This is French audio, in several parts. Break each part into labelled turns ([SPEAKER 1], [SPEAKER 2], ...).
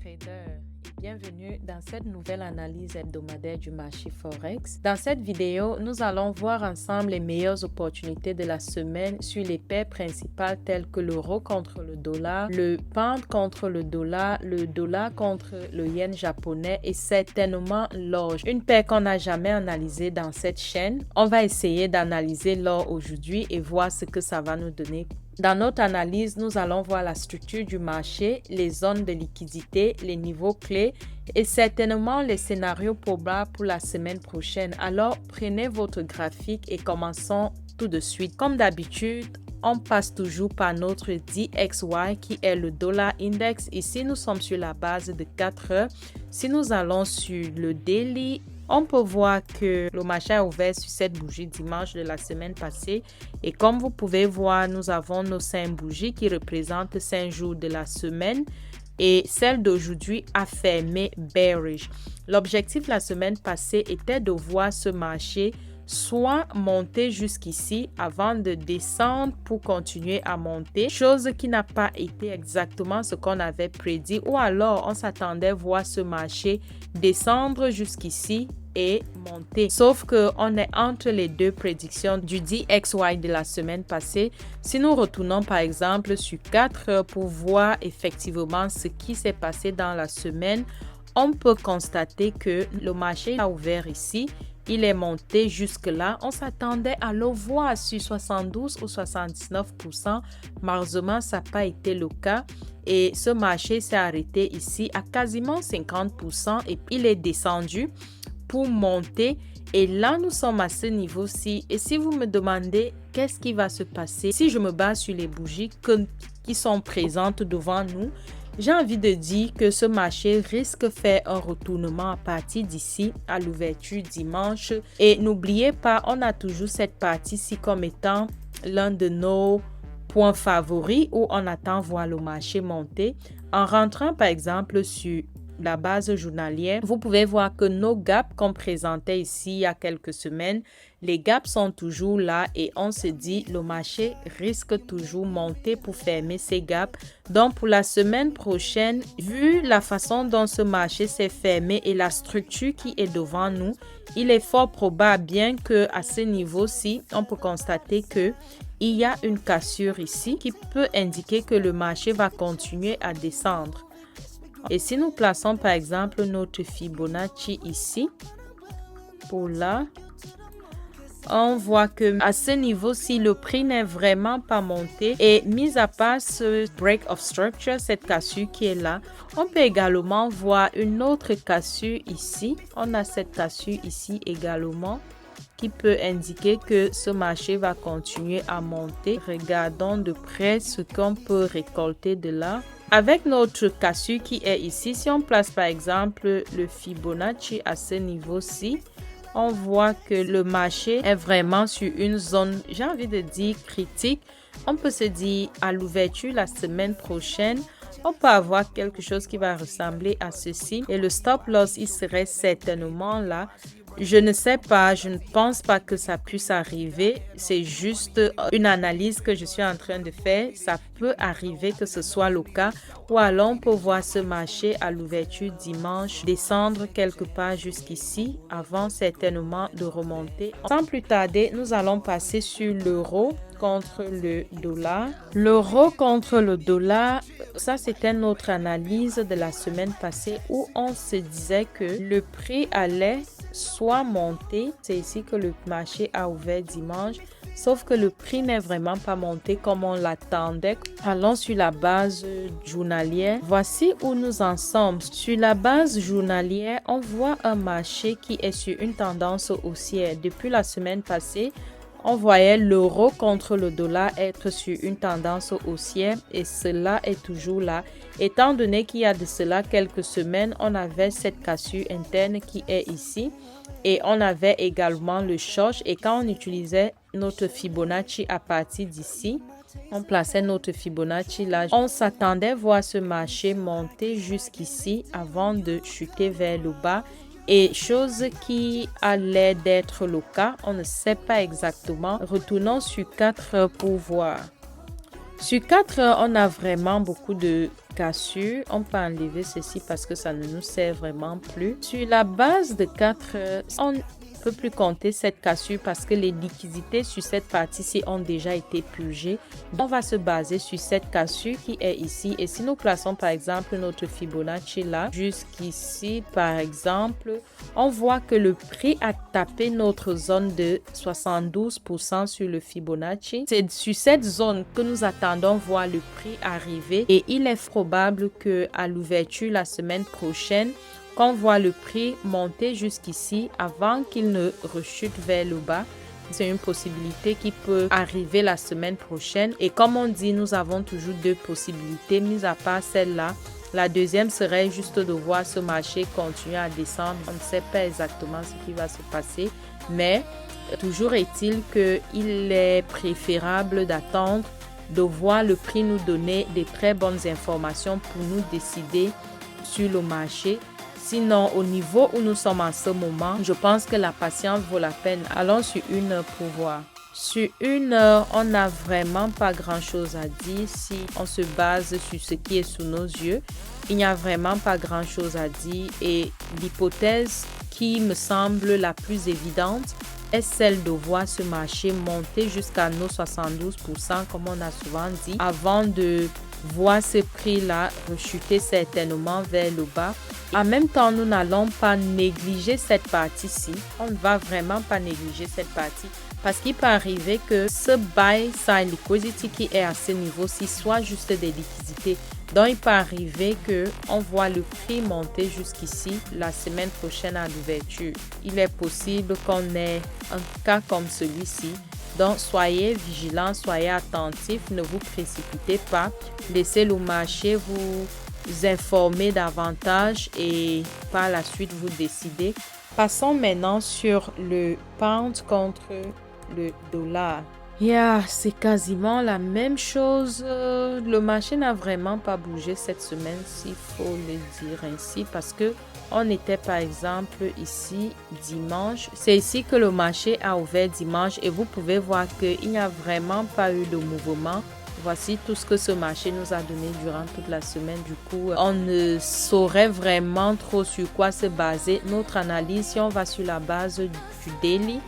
[SPEAKER 1] traders et bienvenue dans cette nouvelle analyse hebdomadaire du marché Forex. Dans cette vidéo, nous allons voir ensemble les meilleures opportunités de la semaine sur les paires principales telles que l'euro contre le dollar, le pound contre le dollar contre le yen japonais et certainement l'or. Une paire qu'on n'a jamais analysée dans cette chaîne. On va essayer d'analyser l'or aujourd'hui et voir ce que ça va nous donner. Dans notre analyse, nous allons voir la structure du marché, les zones de liquidité, les niveaux clés et certainement les scénarios probables pour la semaine prochaine. Alors, prenez votre graphique et commençons tout de suite. Comme d'habitude, on passe toujours par notre DXY qui est le dollar index. Ici, nous sommes sur la base de 4 heures. Si nous allons sur le daily, on peut voir que le marché a ouvert sur cette bougie dimanche de la semaine passée et comme vous pouvez voir, nous avons nos 5 bougies qui représentent 5 jours de la semaine et celle d'aujourd'hui a fermé bearish. L'objectif la semaine passée était de voir ce marché soit monter jusqu'ici avant de descendre pour continuer à monter, chose qui n'a pas été exactement ce qu'on avait prédit, ou alors on s'attendait voir ce marché descendre jusqu'ici et monter. Sauf que on est entre les deux prédictions du DXY de la semaine passée. Si nous retournons par exemple sur 4 heures pour voir effectivement ce qui s'est passé dans la semaine, on peut constater que le marché a ouvert ici. Il est monté jusque-là. On s'attendait à le voir sur 72 ou 79%. Malheureusement, ça n'a pas été le cas. Et ce marché s'est arrêté ici à quasiment 50% et il est descendu pour monter. Et là, nous sommes à ce niveau-ci. Et si vous me demandez qu'est-ce qui va se passer si je me base sur les bougies qui sont présentes devant nous, j'ai envie de dire que ce marché risque de faire un retournement à partir d'ici à l'ouverture dimanche. Et n'oubliez pas, on a toujours cette partie-ci comme étant l'un de nos points favoris où on attend voir le marché monter. En rentrant par exemple sur la base journalière, vous pouvez voir que nos gaps qu'on présentait ici il y a quelques semaines, les gaps sont toujours là et on se dit le marché risque toujours monter pour fermer ces gaps. Donc pour la semaine prochaine, vu la façon dont ce marché s'est fermé et la structure qui est devant nous, il est fort probable bien que à ce niveau-ci, on peut constater que il y a une cassure ici qui peut indiquer que le marché va continuer à descendre. Et si nous plaçons par exemple notre Fibonacci ici, pour là, on voit que à ce niveau-ci, le prix n'est vraiment pas monté. Et mis à part ce break of structure, cette cassure qui est là, on peut également voir une autre cassure ici. On a cette cassure ici également qui peut indiquer que ce marché va continuer à monter. Regardons de près ce qu'on peut récolter de là. Avec notre cassure qui est ici, si on place par exemple le Fibonacci à ce niveau-ci, on voit que le marché est vraiment sur une zone, j'ai envie de dire critique. On peut se dire à l'ouverture la semaine prochaine, on peut avoir quelque chose qui va ressembler à ceci. Et le stop loss, il serait certainement là. Je ne sais pas, je ne pense pas que ça puisse arriver. C'est juste une analyse que je suis en train de faire. Ça peut arriver que ce soit le cas. Ou alors on peut voir ce marché à l'ouverture dimanche descendre quelque part jusqu'ici avant certainement de remonter. Sans plus tarder, nous allons passer sur l'euro contre le dollar. L'euro contre le dollar, ça c'était notre analyse de la semaine passée où on se disait que le prix allait soit monter, c'est ici que le marché a ouvert dimanche, sauf que le prix n'est vraiment pas monté comme on l'attendait. Allons sur la base journalière. Voici où nous en sommes. Sur la base journalière, on voit un marché qui est sur une tendance haussière. Depuis la semaine passée, on voyait l'euro contre le dollar être sur une tendance haussière et cela est toujours là. Étant donné qu'il y a de cela quelques semaines, on avait cette cassure interne qui est ici et on avait également le short et quand on utilisait notre Fibonacci à partir d'ici, on plaçait notre Fibonacci là. On s'attendait voir ce marché monter jusqu'ici avant de chuter vers le bas. Et chose qui a l'air d'être le cas, on ne sait pas exactement. Retournons sur 4 heures pour voir. Sur 4 heures, on a vraiment beaucoup de cassures. On peut enlever ceci parce que ça ne nous sert vraiment plus. Sur la base de 4, on peut plus compter cette cassure parce que les liquidités sur cette partie-ci ont déjà été purgées. On va se baser sur cette cassure qui est ici. Et si nous plaçons par exemple notre Fibonacci là, jusqu'ici par exemple, on voit que le prix a tapé notre zone de 72% sur le Fibonacci. C'est sur cette zone que nous attendons voir le prix arriver. Et il est probable qu'à l'ouverture la semaine prochaine, qu'on voit le prix monter jusqu'ici avant qu'il ne rechute vers le bas. C'est une possibilité qui peut arriver la semaine prochaine. Et comme on dit, nous avons toujours deux possibilités, mis à part celle-là. La deuxième serait juste de voir ce marché continuer à descendre. On ne sait pas exactement ce qui va se passer, mais toujours est-il qu'il est préférable d'attendre, de voir le prix nous donner des très bonnes informations pour nous décider sur le marché. Sinon, au niveau où nous sommes en ce moment, je pense que la patience vaut la peine. Allons sur une heure pour voir. Sur une heure, on n'a vraiment pas grand-chose à dire si on se base sur ce qui est sous nos yeux. Il n'y a vraiment pas grand-chose à dire et l'hypothèse qui me semble la plus évidente est celle de voir ce marché monter jusqu'à nos 72%, comme on a souvent dit, avant de voir ce prix-là rechuter certainement vers le bas. En même temps, nous n'allons pas négliger cette partie-ci. On ne va vraiment pas négliger cette partie parce qu'il peut arriver que ce buy side liquidity qui est à ce niveau-ci soit juste des liquidités. Donc, il peut arriver qu'on voit le prix monter jusqu'ici la semaine prochaine à l'ouverture. Il est possible qu'on ait un cas comme celui-ci. Donc, soyez vigilants, soyez attentifs, ne vous précipitez pas. Laissez le marché vous informer davantage et par la suite vous décider. Passons maintenant sur le pound contre le dollar. C'est quasiment la même chose. Le marché n'a vraiment pas bougé cette semaine, s'il faut le dire ainsi, parce que on était par exemple ici dimanche. C'est ici que le marché a ouvert dimanche et vous pouvez voir qu'il n'y a vraiment pas eu de mouvement. Voici tout ce que ce marché nous a donné durant toute la semaine. Du coup, on ne saurait vraiment trop sur quoi se baser. Notre analyse, si on va sur la base du daily,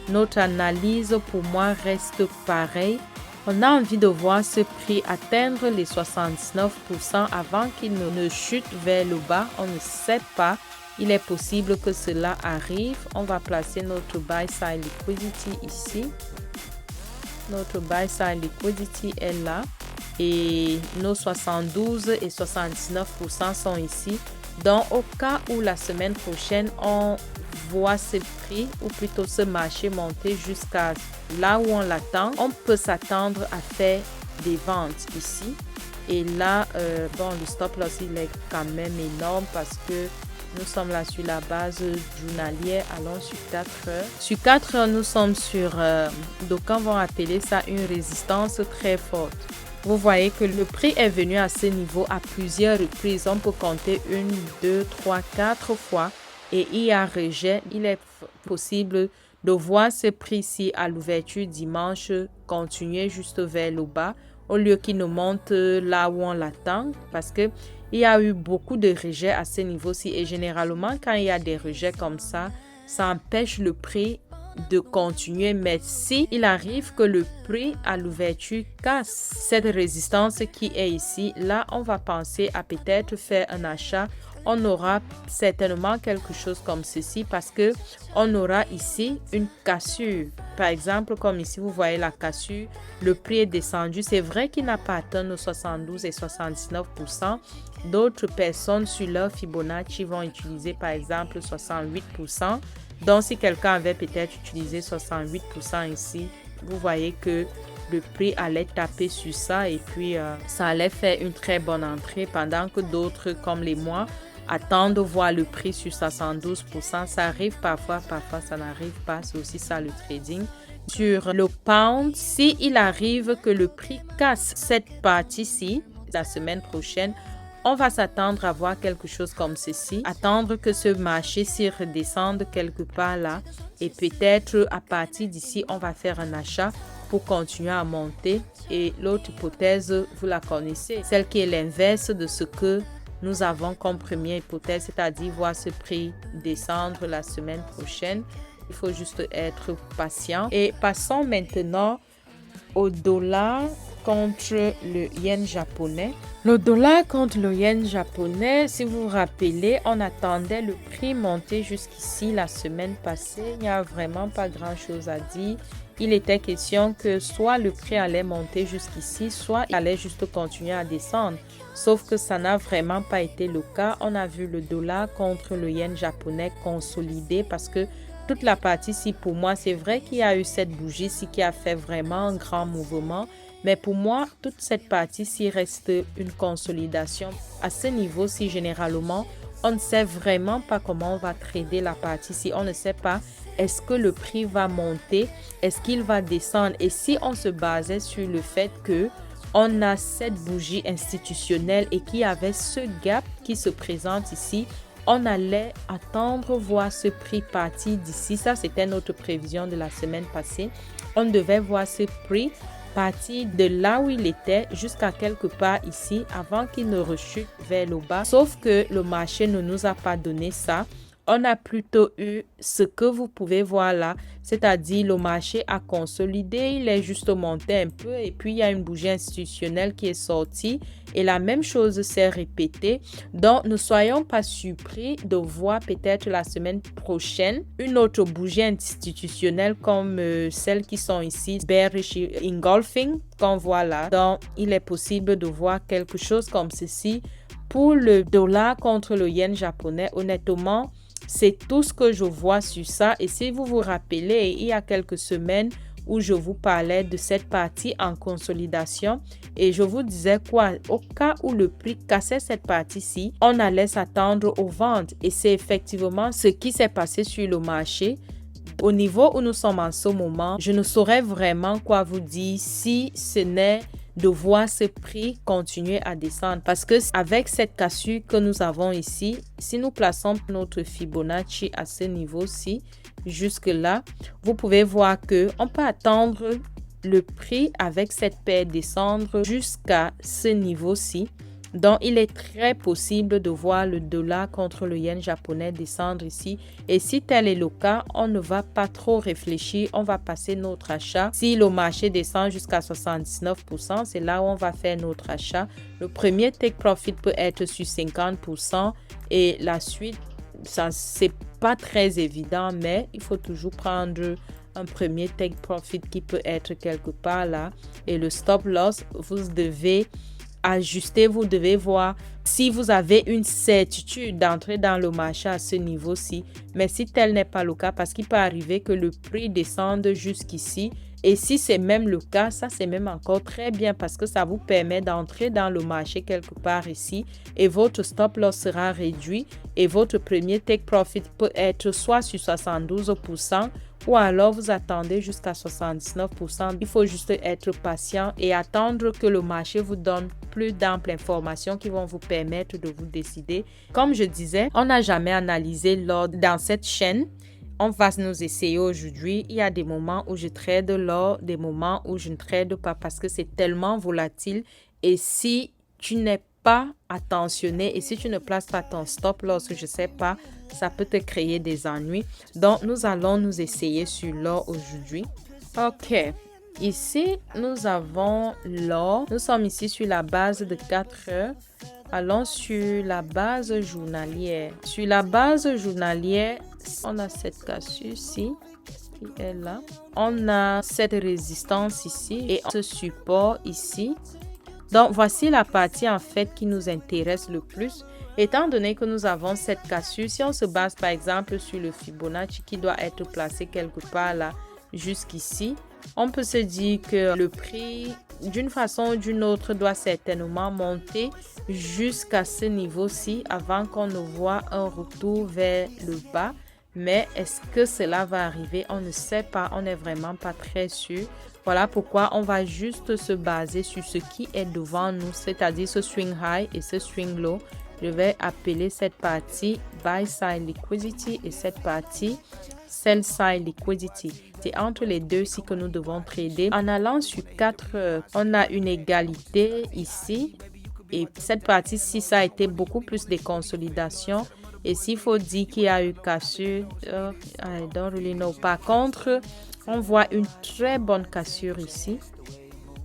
[SPEAKER 1] notre analyse pour moi reste pareille. On a envie de voir ce prix atteindre les 79% avant qu'il ne chute vers le bas. On ne sait pas. Il est possible que cela arrive. On va placer notre buy side liquidity ici. Notre buy side liquidity est là. Et nos 72 et 79% sont ici. Donc, au cas où la semaine prochaine, on voit ce prix ou plutôt ce marché monter jusqu'à là où on l'attend, on peut s'attendre à faire des ventes ici. Et là, le stop loss, il est quand même énorme parce que nous sommes là sur la base journalière. Allons sur 4 heures. Sur 4 heures, nous sommes sur, d'aucuns vont appeler ça une résistance très forte. Vous voyez que le prix est venu à ce niveau à plusieurs reprises. On peut compter 1, 2, 3, 4 fois. Et il y a rejet. Il est possible de voir ce prix-ci à l'ouverture dimanche continuer juste vers le bas au lieu qu'il ne monte là où on l'attend parce que il y a eu beaucoup de rejets à ce niveau-ci et généralement quand il y a des rejets comme ça empêche le prix de continuer. Mais si il arrive que le prix à l'ouverture casse cette résistance qui est ici, là on va penser à peut-être faire un achat. On aura certainement quelque chose comme ceci parce que on aura ici une cassure. Par exemple, comme ici, vous voyez la cassure, le prix est descendu. C'est vrai qu'il n'a pas atteint nos 72 et 79%. D'autres personnes sur leur Fibonacci vont utiliser par exemple 68%. Donc, si quelqu'un avait peut-être utilisé 68% ici, vous voyez que le prix allait taper sur ça et puis ça allait faire une très bonne entrée pendant que d'autres comme les moi attendent de voir le prix sur 72%. Ça arrive parfois ça n'arrive pas. C'est aussi ça le trading. Sur le pound, s'il arrive que le prix casse cette partie-ci la semaine prochaine, on va s'attendre à voir quelque chose comme ceci. Attendre que ce marché s'y redescende quelque part là. Et peut-être à partir d'ici, on va faire un achat. pour continuer à monter. Et l'autre hypothèse, vous la connaissez, celle qui est l'inverse de ce que nous avons comme première hypothèse, c'est-à-dire voir ce prix descendre la semaine prochaine. Il faut juste être patient. Et passons maintenant au dollar contre le yen japonais. Le dollar contre le yen japonais, si vous vous rappelez, on attendait le prix monter jusqu'ici la semaine passée. Il n'y a vraiment pas grand-chose à dire. Il était question que soit le prix allait monter jusqu'ici, soit il allait juste continuer à descendre. Sauf que ça n'a vraiment pas été le cas. On a vu le dollar contre le yen japonais consolider parce que toute la partie-ci, pour moi, c'est vrai qu'il y a eu cette bougie-ci qui a fait vraiment un grand mouvement. Mais pour moi, toute cette partie-ci reste une consolidation. À ce niveau-ci, généralement, on ne sait vraiment pas comment on va trader la partie-ci. On ne sait pas est-ce que le prix va monter, est-ce qu'il va descendre. Et si on se basait sur le fait que on a cette bougie institutionnelle et qu'il y avait ce gap qui se présente ici, on allait attendre voir ce prix partir d'ici. Ça, c'était notre prévision de la semaine passée. On devait voir ce prix partir de là où il était jusqu'à quelque part ici avant qu'il ne rechute vers le bas. Sauf que le marché ne nous a pas donné ça. On a plutôt eu ce que vous pouvez voir là, c'est-à-dire le marché a consolidé, il est juste monté un peu et puis il y a une bougie institutionnelle qui est sortie et la même chose s'est répétée. Donc, ne soyons pas surpris de voir peut-être la semaine prochaine une autre bougie institutionnelle comme celles qui sont ici, bearish engulfing, qu'on voit là. Donc, il est possible de voir quelque chose comme ceci. Pour le dollar contre le yen japonais, honnêtement, c'est tout ce que je vois sur ça. Et si vous vous rappelez, il y a quelques semaines où je vous parlais de cette partie en consolidation et je vous disais quoi? Au cas où le prix cassait cette partie-ci, on allait s'attendre aux ventes. Et c'est effectivement ce qui s'est passé sur le marché. Au niveau où nous sommes en ce moment, je ne saurais vraiment quoi vous dire si ce n'est de voir ce prix continuer à descendre. Parce que avec cette cassure que nous avons ici, si nous plaçons notre Fibonacci à ce niveau-ci, jusque là, vous pouvez voir que on peut attendre le prix avec cette paire descendre jusqu'à ce niveau-ci. Donc, il est très possible de voir le dollar contre le yen japonais descendre ici. Et si tel est le cas, on ne va pas trop réfléchir. On va passer notre achat. Si le marché descend jusqu'à 79%, c'est là où on va faire notre achat. Le premier take profit peut être sur 50% et la suite, ça c'est pas très évident, mais il faut toujours prendre un premier take profit qui peut être quelque part là. Et le stop loss, vous devez ajuster, vous devez voir si vous avez une certitude d'entrer dans le marché à ce niveau-ci. Mais si tel n'est pas le cas, parce qu'il peut arriver que le prix descende jusqu'ici. Et si c'est même le cas, ça c'est même encore très bien parce que ça vous permet d'entrer dans le marché quelque part ici et votre stop loss sera réduit et votre premier take profit peut être soit sur 72% ou alors vous attendez jusqu'à 79%. Il faut juste être patient et attendre que le marché vous donne plus d'amples informations qui vont vous permettre de vous décider. Comme je disais, on n'a jamais analysé l'or dans cette chaîne. On va nous essayer aujourd'hui. Il y a des moments où je trade l'or, des moments où je ne trade pas parce que c'est tellement volatile. Et si tu n'es pas attentionné et si tu ne places pas ton stop loss, je ne sais pas, ça peut te créer des ennuis. Donc, nous allons nous essayer sur l'or aujourd'hui. OK. Ici, nous avons l'or. Nous sommes ici sur la base de 4 heures. Allons sur la base journalière. Sur la base journalière, on a cette cassure-ci qui est là. On a cette résistance ici et ce support ici. Donc, voici la partie en fait qui nous intéresse le plus. Étant donné que nous avons cette cassure, si on se base par exemple sur le Fibonacci qui doit être placé quelque part là, jusqu'ici, on peut se dire que le prix, d'une façon ou d'une autre, doit certainement monter jusqu'à ce niveau-ci avant qu'on ne voit un retour vers le bas. Mais est-ce que cela va arriver? On ne sait pas, on n'est vraiment pas très sûr. Voilà pourquoi on va juste se baser sur ce qui est devant nous, c'est-à-dire ce swing high et ce swing low. Je vais appeler cette partie buy side liquidity et cette partie Sell Side Liquidity. C'est entre les deux ici que nous devons trader. En allant sur 4 heures, on a une égalité ici. Et cette partie-ci, ça a été beaucoup plus de consolidation. Et s'il faut dire qu'il y a eu cassure, I don't really know. Par contre, on voit une très bonne cassure ici.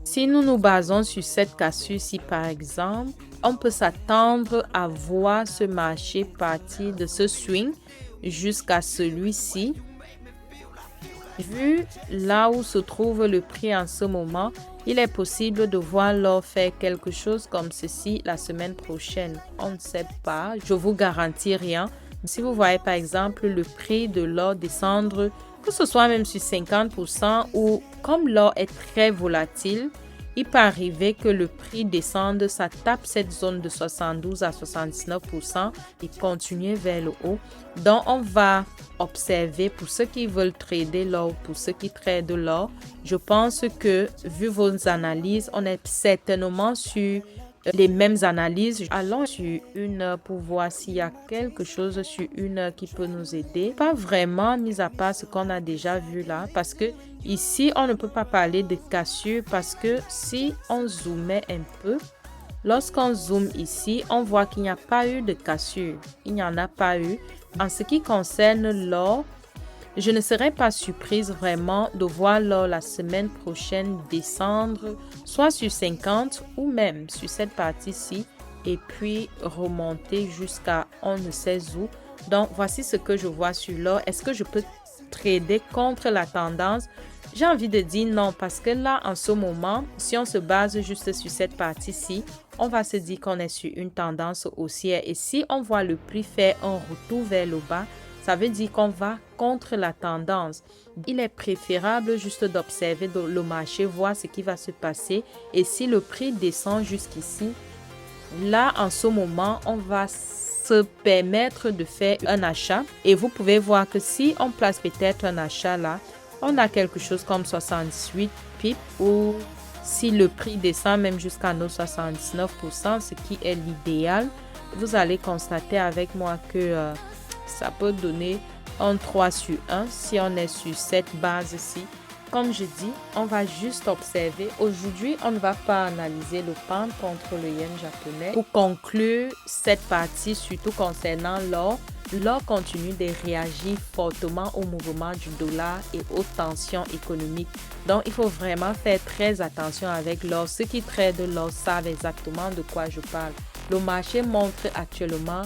[SPEAKER 1] Si nous nous basons sur cette cassure-ci, par exemple, on peut s'attendre à voir ce marché partir de ce swing jusqu'à celui-ci. Vu là où se trouve le prix en ce moment, il est possible de voir l'or faire quelque chose comme ceci la semaine prochaine. On ne sait pas, je vous garantis rien. Si vous voyez par exemple le prix de l'or descendre, que ce soit même sur 50% ou comme l'or est très volatile, il peut arriver que le prix descende, ça tape cette zone de 72 à 79% et continue vers le haut. Donc, on va observer pour ceux qui veulent trader l'or, pour ceux qui tradent l'or. Je pense que, vu vos analyses, on est certainement sur les mêmes analyses. Allons sur une heure pour voir s'il y a quelque chose sur une heure qui peut nous aider. Pas vraiment, mis à part ce qu'on a déjà vu là, parce que ici, on ne peut pas parler de cassure parce que si on zoomait un peu, lorsqu'on zoome ici, on voit qu'il n'y a pas eu de cassure. Il n'y en a pas eu. En ce qui concerne l'or, je ne serais pas surprise vraiment de voir l'or la semaine prochaine descendre soit sur 50 ou même sur cette partie-ci et puis remonter jusqu'à on ne sait où. Donc, voici ce que je vois sur l'or. Est-ce que je peux trader contre la tendance? J'ai envie de dire non parce que là, en ce moment, si on se base juste sur cette partie-ci, on va se dire qu'on est sur une tendance haussière. Et si on voit le prix faire un retour vers le bas, ça veut dire qu'on va contre la tendance. Il est préférable juste d'observer le marché, voir ce qui va se passer. Et si le prix descend jusqu'ici, là, en ce moment, on va se permettre de faire un achat. Et vous pouvez voir que si on place peut-être un achat là, on a quelque chose comme 68 pips ou si le prix descend même jusqu'à nos 79%, ce qui est l'idéal, vous allez constater avec moi que ça peut donner un 3 sur 1 si on est sur cette base-ci. Comme je dis, on va juste observer. Aujourd'hui, on ne va pas analyser le pound contre le yen japonais. Pour conclure cette partie, surtout concernant l'or, l'or continue de réagir fortement au mouvement du dollar et aux tensions économiques. Donc, il faut vraiment faire très attention avec l'or. Ceux qui tradent l'or savent exactement de quoi je parle. Le marché montre actuellement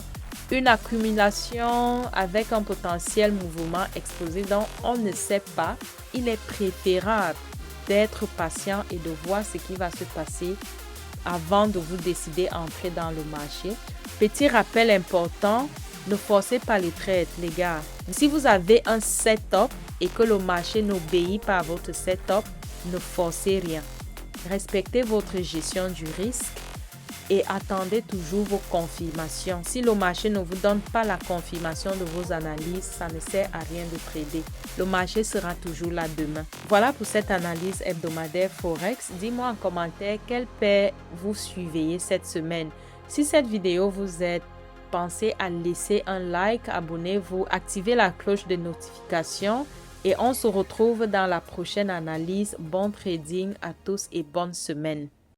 [SPEAKER 1] une accumulation avec un potentiel mouvement explosif. Donc, on ne sait pas. Il est préférable d'être patient et de voir ce qui va se passer avant de vous décider à entrer dans le marché. Petit rappel important, ne forcez pas les trades, les gars. Si vous avez un setup et que le marché n'obéit pas à votre setup, ne forcez rien. Respectez votre gestion du risque et attendez toujours vos confirmations. Si le marché ne vous donne pas la confirmation de vos analyses, ça ne sert à rien de trader. Le marché sera toujours là demain. Voilà pour cette analyse hebdomadaire Forex. Dis-moi en commentaire quelle paire vous suivez cette semaine. Si cette vidéo vous aide, pensez à laisser un like, abonnez-vous, activez la cloche de notification et on se retrouve dans la prochaine analyse. Bon trading à tous et bonne semaine.